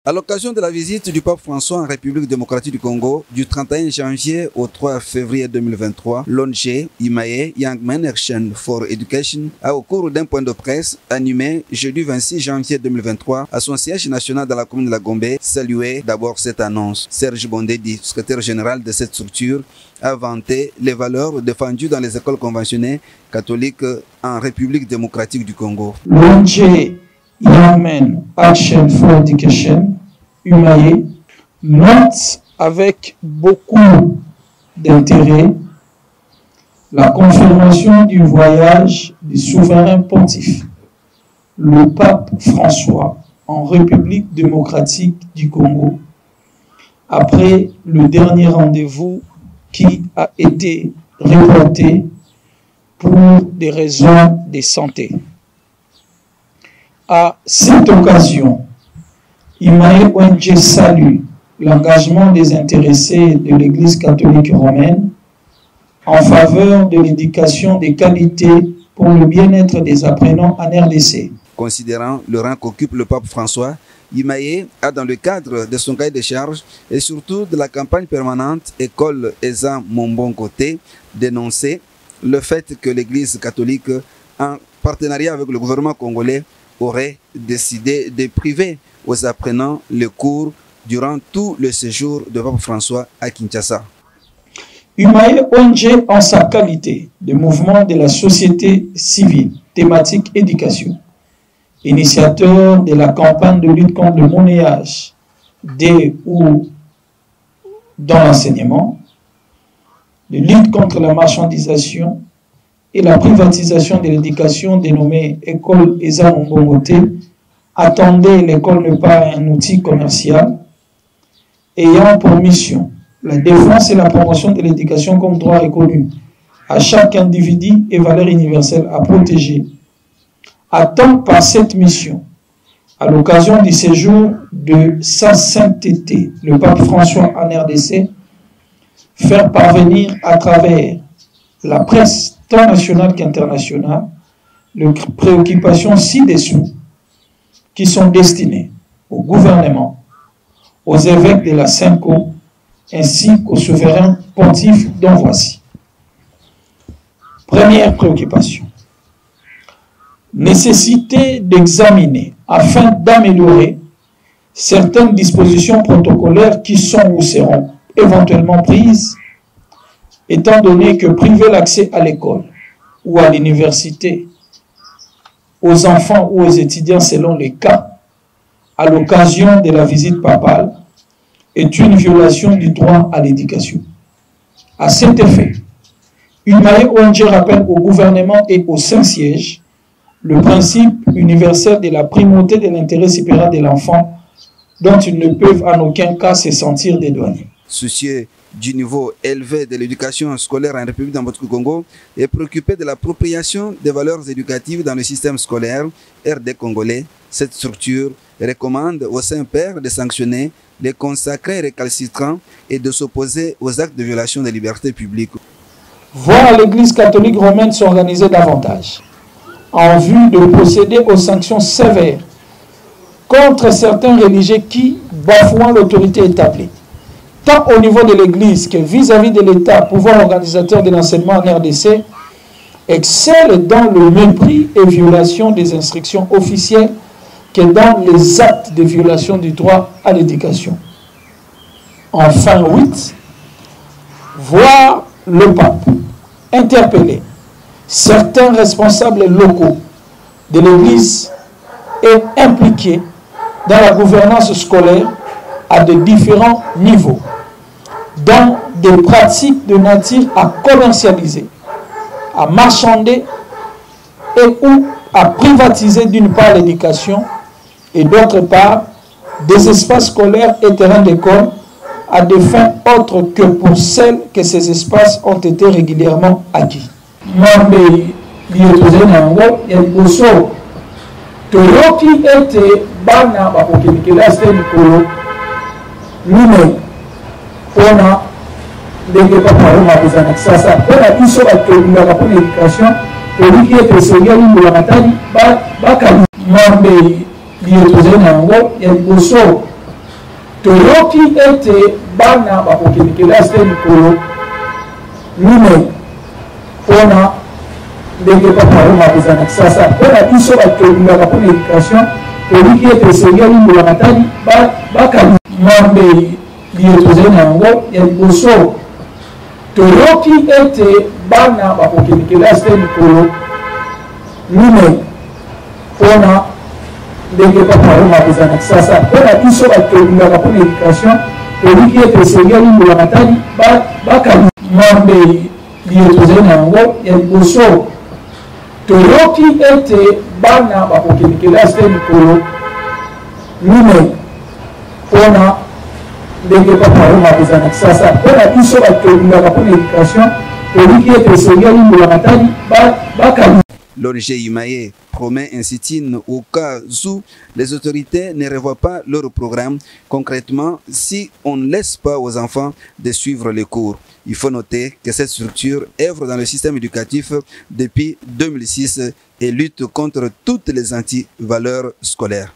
À l'occasion de la visite du pape François en République démocratique du Congo du 31 janvier au 3 février 2023, l'ONG Imaye Young Men Action for Education a, au cours d'un point de presse animé jeudi 26 janvier 2023 à son siège national dans la commune de la Gombe, salué d'abord cette annonce. Serge Bondedi, secrétaire général de cette structure, a vanté les valeurs défendues dans les écoles conventionnées catholiques en République démocratique du Congo. L'ONG Young Men Action for Education, Imaye, note avec beaucoup d'intérêt la confirmation du voyage du souverain pontife, le pape François, en République démocratique du Congo, après le dernier rendez-vous qui a été reporté pour des raisons de santé. À cette occasion, Imaye ONG salue l'engagement des intéressés de l'Église catholique romaine en faveur de l'éducation de qualité pour le bien-être des apprenants en RDC. Considérant le rang qu'occupe le pape François, Imaye a, dans le cadre de son cahier de charges et surtout de la campagne permanente École Eza Mon Bon Côté, dénoncé le fait que l'Église catholique, en partenariat avec le gouvernement congolais, aurait décidé de priver aux apprenants le cours durant tout le séjour de pape François à Kinshasa. Imaye ONG, en sa qualité de mouvement de la société civile thématique éducation, initiateur de la campagne de lutte contre le monnayage des ou dans l'enseignement, de lutte contre la marchandisation et la privatisation de l'éducation dénommée École Eza Mon Bon Côté, attendez l'école n'est pas un outil commercial, ayant pour mission la défense et la promotion de l'éducation comme droit reconnu à chaque individu et valeur universelle à protéger, attend par cette mission, à l'occasion du séjour de sa sainteté, le pape François en RDC, faire parvenir à travers la presse tant nationale qu'internationale les préoccupations ci-dessous qui sont destinées au gouvernement, aux évêques de la Cinco, ainsi qu'aux souverains pontifes dont voici. Première préoccupation. Nécessité d'examiner afin d'améliorer certaines dispositions protocolaires qui sont ou seront éventuellement prises, étant donné que priver l'accès à l'école ou à l'université aux enfants ou aux étudiants selon les cas, à l'occasion de la visite papale, est une violation du droit à l'éducation. À cet effet, Imaye ONG rappelle au gouvernement et au Saint-Siège le principe universel de la primauté de l'intérêt supérieur de l'enfant dont ils ne peuvent en aucun cas se sentir dédouanés. Soucieux du niveau élevé de l'éducation scolaire en République démocratique du Congo et préoccupé de l'appropriation des valeurs éducatives dans le système scolaire RD congolais, cette structure recommande au Saint-Père de sanctionner les consacrés récalcitrants et de s'opposer aux actes de violation des libertés publiques. Voir l'Église catholique romaine s'organiser davantage en vue de procéder aux sanctions sévères contre certains religieux qui bafouent l'autorité établie, tant au niveau de l'Église que vis-à-vis de l'État, pouvoir organisateur de l'enseignement en RDC, excelle dans le mépris et violation des instructions officielles que dans les actes de violation du droit à l'éducation. Enfin, 8. Voir le pape interpeller certains responsables locaux de l'Église et impliqués dans la gouvernance scolaire à de différents niveaux, dans des pratiques de nature à commercialiser, à marchander et ou à privatiser d'une part l'éducation et d'autre part des espaces scolaires et terrains d'école à des fins autres que pour celles que ces espaces ont été régulièrement acquis. ndenge papa Roma kozana sasa pona biso batolingaka mpona éducation toliki ete esengeli alimbolaka tali bakali mwambe liye tozali na yango ya liboso toyoki ete bana bakokende kelasi te mikolo mine mpona ndenge paparoma kozala na kisasa mpona biso batolingaka mpona éducation toliki ete esengeli mbula matali bakali mwambe liye tozali na yango ya liboso toyoki ete bana bakokende kelasi te mikolo mine mpona ndenge paparoma kozala na kisasa mpona biso batolingaka mpona éducation toliki ete esengeli mbula matali bakali mwambe liye tozali na yango ya liboso toyoki ete bana bakokende kelasi te mikolo mine mpona ndenge paparoma kozala na kisasa mpona biso batolingaka mpona éducation toliki ete esengeli mbula matali bakali. L'ONG Imaye promet un sit-in au cas où les autorités ne revoient pas leur programme. Concrètement, si on ne laisse pas aux enfants de suivre les cours. Il faut noter que cette structure œuvre dans le système éducatif depuis 2006 et lutte contre toutes les anti-valeurs scolaires.